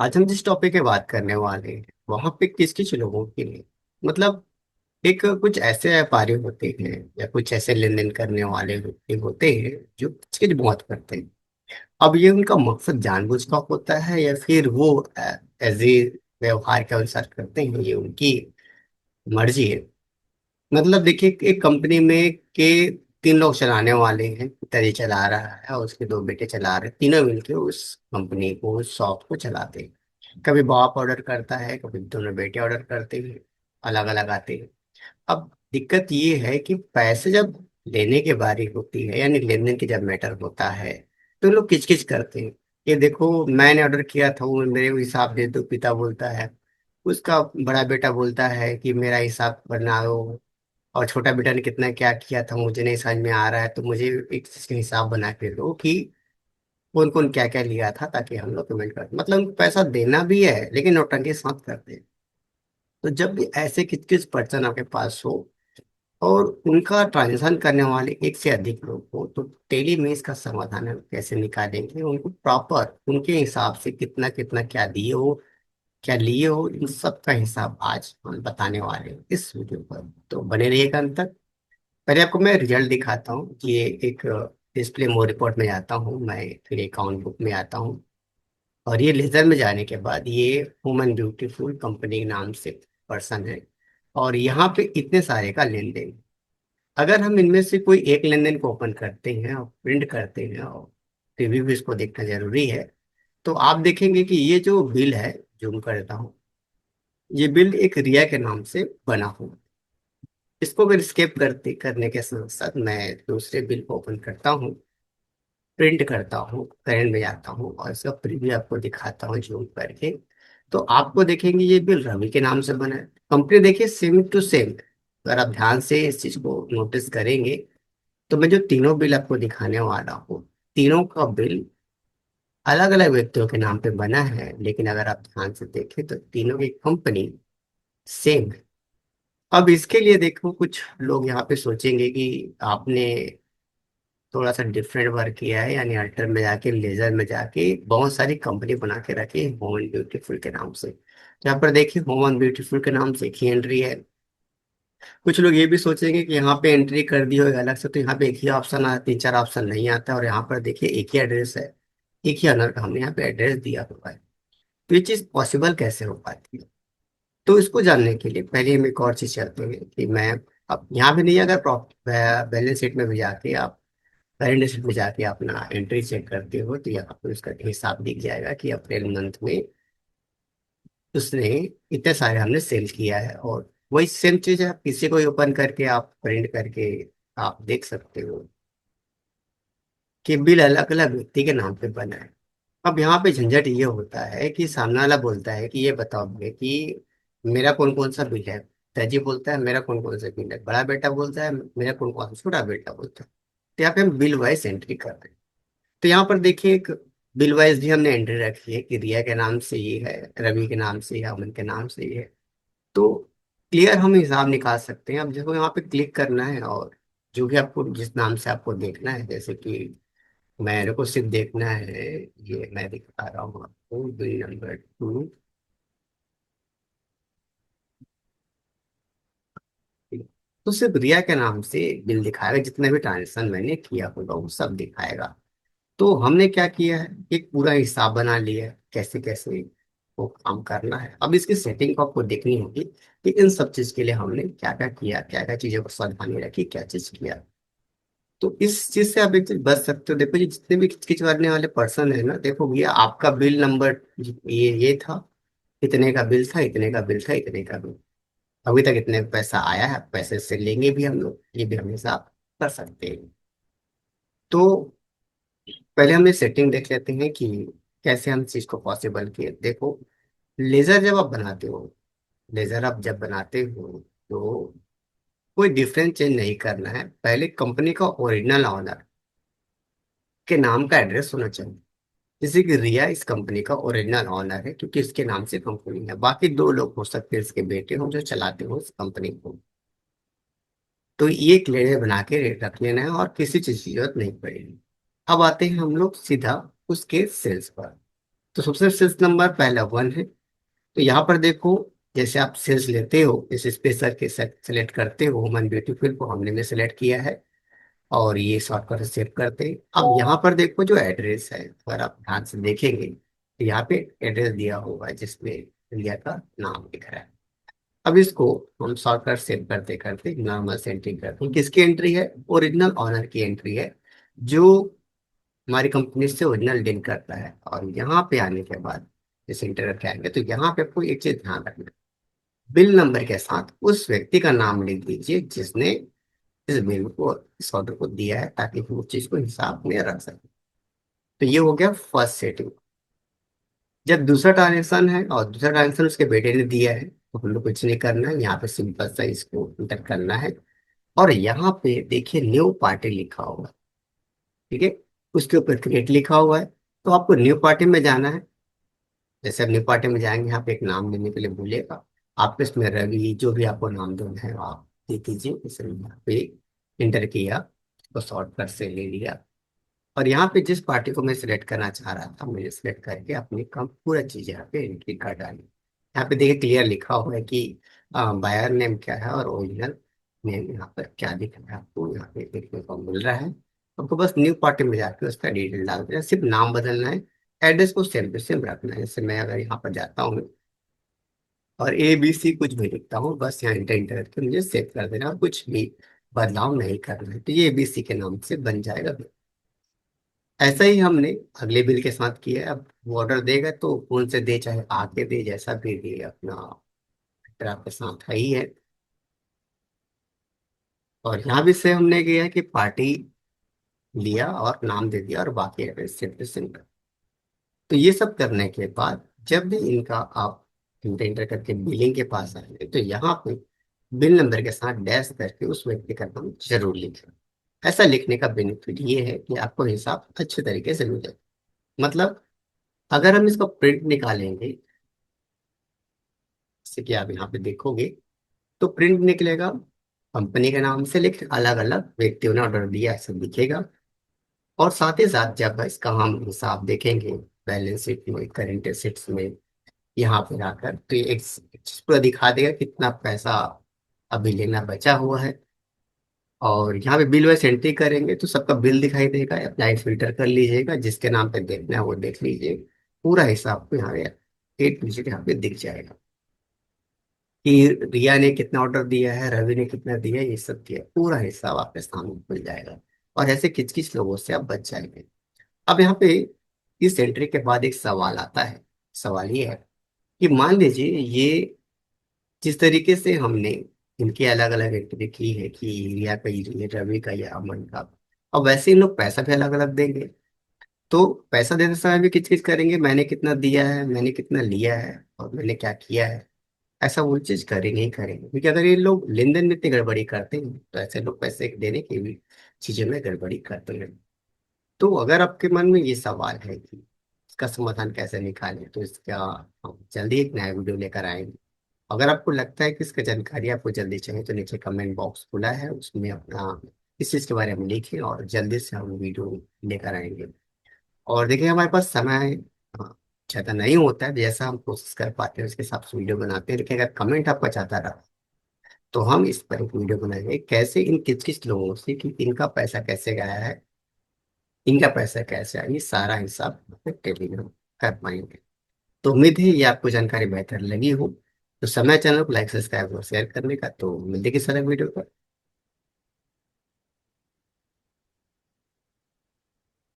आज हम जिस टॉपिक पे बात करने वाले हैं वहां पे किस किस लोगों के लिए, मतलब एक कुछ ऐसे व्यापारी होते हैं या कुछ ऐसे लेन देन करने वाले व्यक्ति होते हैं जो किचकिच बहुत करते हैं। अब ये उनका मकसद जानबूझ का होता है या फिर वो एज ए व्यवहार के अनुसार करते हैं, ये उनकी मर्जी है। मतलब देखिए, एक कंपनी में के तीन लोग चलाने वाले हैं, पिता जी चला रहा है और उसके दो बेटे चला रहे हैं, तीनों मिलके उस कंपनी को, उस शॉप को चलाते हैं। कभी बाप ऑर्डर करता है, कभी दोनों बेटे ऑर्डर करते हैं, अलग अलग आते हैं। अब दिक्कत ये है कि पैसे जब लेने की बारी होती है, यानी लेन देन की जब मैटर होता है, तो लोग किचकिच करते हैं। ये देखो, मैंने ऑर्डर किया था, वो मेरे को हिसाब दे दो, पिता बोलता है। उसका बड़ा बेटा बोलता है कि मेरा हिसाब बनाओ, और छोटा बेटा ने कितना क्या किया था मुझे नहीं समझ में आ रहा है, तो मुझे एक चीज का हिसाब बना के दो कि कौन कौन क्या क्या लिया था, ताकि हम लोग पेमेंट कर, मतलब उनको पैसा देना भी है लेकिन नौटंकी के साथ करते हैं। तो जब भी ऐसे किस किस पर्सन आपके पास हो और उनका ट्रांजेक्शन करने वाले एक से अधिक लोग हो, तो टेली में इसका समाधान हम कैसे निकालेंगे, उनको प्रॉपर उनके हिसाब से कितना कितना क्या दिए हो, क्या लिए हो, इन सब का हिसाब आज हम बताने वाले हैं इस वीडियो पर। तो बने रहिएगा अंत तक। पहले आपको मैं रिजल्ट दिखाता हूँ कि ये एक डिस्प्ले मोड रिपोर्ट में जाता हूँ मैं, फिर अकाउंट बुक में आता हूँ, और ये लेजर में जाने के बाद ये वुमन ब्यूटीफुल कंपनी के नाम से पर्सन है, और यहाँ पे इतने सारे का लेन देन। अगर हम इनमें से कोई एक लेन देन को ओपन करते हैं और प्रिंट करते हैं, और रिव्यू भी इसको देखना जरूरी है, तो आप देखेंगे कि ये जो बिल है, जूम करता हूँ, ये बिल एक रिया के नाम से बना हुआ। इसको अगर स्केप करते करने के साथ साथ मैं दूसरे बिल को ओपन करता हूँ, प्रिंट करता हूँ, करंट में जाता हूँ और इसका प्रीव्यू आपको दिखाता हूँ जूम करके, तो आपको देखेंगे ये बिल रवि के नाम से बना है। कंपनी देखिए सेम टू सेम। अगर आप ध्यान से इस चीज को नोटिस करेंगे, तो मैं जो तीनों बिल आपको दिखाने वाला हूँ, तीनों का बिल अलग अलग व्यक्तियों के नाम पे बना है, लेकिन अगर आप ध्यान से देखें तो तीनों की कंपनी सेम है। अब इसके लिए देखो, कुछ लोग यहाँ पे सोचेंगे कि आपने थोड़ा सा डिफरेंट वर्क किया है, यानी अल्टर में जाके, लेजर में जाके बहुत सारी कंपनी बना के रखी है होम एंड ब्यूटीफुल के नाम से। यहाँ पर देखिए, होम एंड ब्यूटीफुल के नाम से एक ही एंट्री है। कुछ लोग ये भी सोचेंगे कि यहाँ पे एंट्री कर दी होगी अलग से, तो यहाँ पे एक ही ऑप्शन आता, तीन चार ऑप्शन नहीं आता, और यहाँ पर देखिए एक ही एड्रेस है, एक ही ऑनर का हमने यहाँ पे एड्रेस दिया हुआ है। तो ये चीज पॉसिबल कैसे हो पाती है? तो इसको जानने के लिए पहले हम एक और चीज करते हैं कि मैं, अब यहाँ भी नहीं, अगर बैलेंस शीट में भी जाके आप, करंट एसेट में जाके अपना एंट्री चेक करते हो, तो यहाँ पर उसका हिसाब दिख जाएगा कि अप्रैल मंथ में उसने इतने सारे हमने सेल किया है। और वही सेम चीज है, आप किसी को ओपन करके आप प्रिंट करके आप देख सकते हो कि बिल अलग अलग व्यक्ति के नाम पे बना है। अब यहाँ पे झंझट ये होता है कि सामने वाला बोलता है कि ये बताओ मुझे कि मेरा कौन कौन सा बिल है। तेजी बोलता है मेरा कौन कौन सा बिल है, बड़ा बेटा बोलता है मेरा कौन कौन सा, छोटा बेटा बोलता है। तो यहाँ पे हम बिल वाइज एंट्री कर रहे हैं। तो यहाँ पर देखिए, एक बिल वाइज भी हमने एंट्री रखी है कि रिया के नाम से ये है, रवि के नाम से या अमन के नाम से ये है। तो क्लियर हम हिसाब निकाल सकते हैं। अब देखो, यहाँ पे क्लिक करना है और जो भी आपको जिस नाम से आपको देखना है, जैसे कि मेरे को सिर्फ देखना है, ये मैं दिखा रहा हूँ आपको बिल नंबर 2। तो सिर्फ रिया के नाम से बिल दिखाएगा, जितने भी ट्रांजेक्शन मैंने किया होगा वो सब दिखाएगा। तो हमने क्या किया है, एक पूरा हिसाब बना लिया है कैसे कैसे वो काम करना है। अब इसकी सेटिंग को आपको देखनी होगी कि इन सब चीज के लिए हमने क्या क्या किया, क्या क्या चीजों को सावधानी रखी, क्या चीज किया। तो इस चीज से आप एक चीज बच सकते हो। देखो, ये जितने भी किचकिच करने वाले पर्सन है ना, देखो भैया, आपका बिल नंबर ये था, इतने का बिल था, इतने का बिल था, इतने का बिल, अभी तक इतने पैसा आया है, पैसे से लेंगे भी हम लोग, ये भी हमेशा आप कर सकते हैं। तो पहले हम ये सेटिंग देख लेते हैं कि कैसे हम चीज को पॉसिबल किए। देखो, लेजर जब आप बनाते हो, लेजर आप जब बनाते हो, तो कोई डिफरेंस चेंज नहीं करना है। पहले कंपनी का ओरिजिनल ऑनर के नाम का एड्रेस होना चाहिए। जैसे कि रिया इस कंपनी का ओरिजिनल ऑनर है, क्योंकि इसके नाम से कंपनी है। बाकी दो लोग हो सकते हैं इसके बेटे हो जो चलाते हो इस कंपनी को। तो ये क्लियर बना के रख लेना है और किसी चीज की जरूरत नहीं पड़ेगी। अब आते हैं हम लोग सीधा उसके सेल्स पर। तो सबसे सेल्स नंबर पहला 1 है। तो यहाँ पर देखो, जैसे आप सेल्स लेते हो, इस स्पेशल के सेलेक्ट करते हो, ह्यूमन ब्यूटीफुल को हमने भी सिलेक्ट किया है, और ये शॉर्टकट सेव करते हैं। अब यहाँ पर देखो जो एड्रेस है, अगर आप ध्यान से देखेंगे तो यहाँ पे एड्रेस दिया होगा जिसमें इंडिया का नाम दिख रहा है। अब इसको हम शॉर्टकट सेव करते करते नॉर्मल से एंट्री करते हैं। किसकी एंट्री है? ओरिजिनल ऑनर की एंट्री है, जो हमारी कंपनी से ओरिजिनल डील करता है। और यहाँ पे आने के बाद जैसे इंटर करके आएंगे तो यहाँ पे आपको एक चीज ध्यान रखना, बिल नंबर के साथ उस व्यक्ति का नाम लिख दीजिए जिसने इस बिल को, इस ऑर्डर को दिया है, ताकि हम उस चीज को हिसाब में रख सकें। तो ये हो गया फर्स्ट सेटिंग। जब दूसरा ट्रांजेक्शन है और दूसरा ट्रांजेक्शन उसके बेटे ने दिया है, तो हम लोग कुछ नहीं करना है, यहाँ पे सिंपल सा इसको इंटर करना है। और यहाँ पे देखिए न्यू पार्टी लिखा होगा, ठीक है, उसके ऊपर क्रिएट लिखा हुआ है। तो आपको न्यू पार्टी में जाना है। जैसे आप न्यू पार्टी में जाएंगे, यहाँ पे एक नाम देने के लिए भूलिएगा, आपको इसमें रवि जो भी आपको नाम देना है आप दे दीजिए। इसे यहाँ पे इंटर किया, तो शॉर्टकट से ले लिया, और यहाँ पे जिस पार्टी को मैं सिलेक्ट करना चाह रहा था, मैंने सिलेक्ट करके अपनी कम पूरा चीज यहाँ पे एंट्री कर डाली। यहाँ पे देखिए क्लियर लिखा हुआ है कि बायर नेम क्या है और ओरिजिनल नेम यहाँ पर क्या दिख रहा है, आपको यहाँ पे देखने को मिल रहा है। आपको बस न्यू पार्टी में जाके उसका डिटेल डाल देना है, सिर्फ नाम बदलना है, एड्रेस को सेम टू सेम रखना है। जैसे मैं अगर यहाँ पर जाता हूँ और ABC कुछ भी लिखता हूँ, बस यहाँ इंटर इंटर करके मुझे सेव कर देना, और कुछ भी बदलाव नहीं करना है, तो ये ABC के नाम से बन जाएगा। ऐसा ही हमने अगले बिल के साथ किया है। अब वो ऑर्डर देगा तो कौन से दे, चाहे आके दे, जैसा भी दे, अपना फिर आपके साथ है ही है। और यहाँ भी से हमने किया है कि पार्टी लिया और नाम दे दिया और बाकी एड्रेस सिंपल। तो ये सब करने के बाद जब भी इनका आप इंटर करके बिलिंग के पास आएंगे, तो यहाँ पे बिल नंबर के साथ डैश करके उस व्यक्ति का नाम जरूर लिखें। ऐसा लिखने का बेनिफिट ये है कि आपको हिसाब अच्छे तरीके से मिल जाए। मतलब अगर हम इसका प्रिंट निकालेंगे, जैसे कि आप यहाँ पे देखोगे, तो प्रिंट निकलेगा, कंपनी के नाम से लिख अलग अलग व्यक्तियों ने ऑर्डर दिया ऐसा दिखेगा। और साथ ही साथ जब इसका हम हिसाब देखेंगे बैलेंस शीट में, करेंट एसेट्स में, यहाँ पे आकर तो ये एक चीज पूरा दिखा देगा कितना पैसा अभी लेना बचा हुआ है। और यहाँ पे बिल वाइज एंट्री करेंगे तो सबका बिल दिखाई देगा, अप्लाई फिल्टर कर लीजिएगा, जिसके नाम पे देखना है वो देख लीजिए। पूरा हिसाब को यहाँ पे एक डिजिट यहाँ पे दिख जाएगा कि रिया ने कितना ऑर्डर दिया है, रवि ने कितना दिया है, ये सब दिया, पूरा हिसाब आपके सामने खुल जाएगा। और ऐसे किच किच लोगों से आप बच जाएंगे। अब यहाँ पे इस एंट्री के बाद एक सवाल आता है। सवाल ये है कि मान लीजिए ये जिस तरीके से हमने इनकी अलग अलग एंट्री की है कि रिया का, ये रवि का या अमन का, अब वैसे इन लोग पैसा भी अलग अलग देंगे। तो पैसा देते समय भी किच किच करेंगे, मैंने कितना दिया है, मैंने कितना लिया है, और मैंने क्या किया है। ऐसा वो चीज करेंगे ही करेंगे, क्योंकि अगर ये लोग लेन देन में इतनी गड़बड़ी करते हैं तो ऐसे लोग पैसे देने की भी चीजों में गड़बड़ी करते हैं। तो अगर आपके मन में ये सवाल है कि इसका समाधान कैसे निकालें, तो इसका हम जल्दी एक नया वीडियो लेकर आएंगे। अगर आपको लगता है कि इसका जानकारी आपको जल्दी चाहिए तो नीचे कमेंट बॉक्स खुला है, उसमें अपना इस चीज के बारे में लिखें और जल्दी से हम वीडियो लेकर आएंगे। और देखिए हमारे पास समय ज्यादा नहीं होता है, जैसा हम कोशिश कर पाते हैं उसके हिसाब से वीडियो बनाते हैं। लेकिन अगर कमेंट आपका चाहता रहा तो हम इस पर एक वीडियो बनाएंगे, कैसे इन किस किस लोगों से कि इनका पैसा कैसे गया है, इनका पैसा कैसे आया, ये सारा हिसाब टेली में हम कर पाएंगे। तो उम्मीद है ये आपको जानकारी बेहतर लगी हो। तो समय चैनल को लाइक सब्सक्राइब और शेयर करने का। तो मिलते किसी अलग वीडियो पर।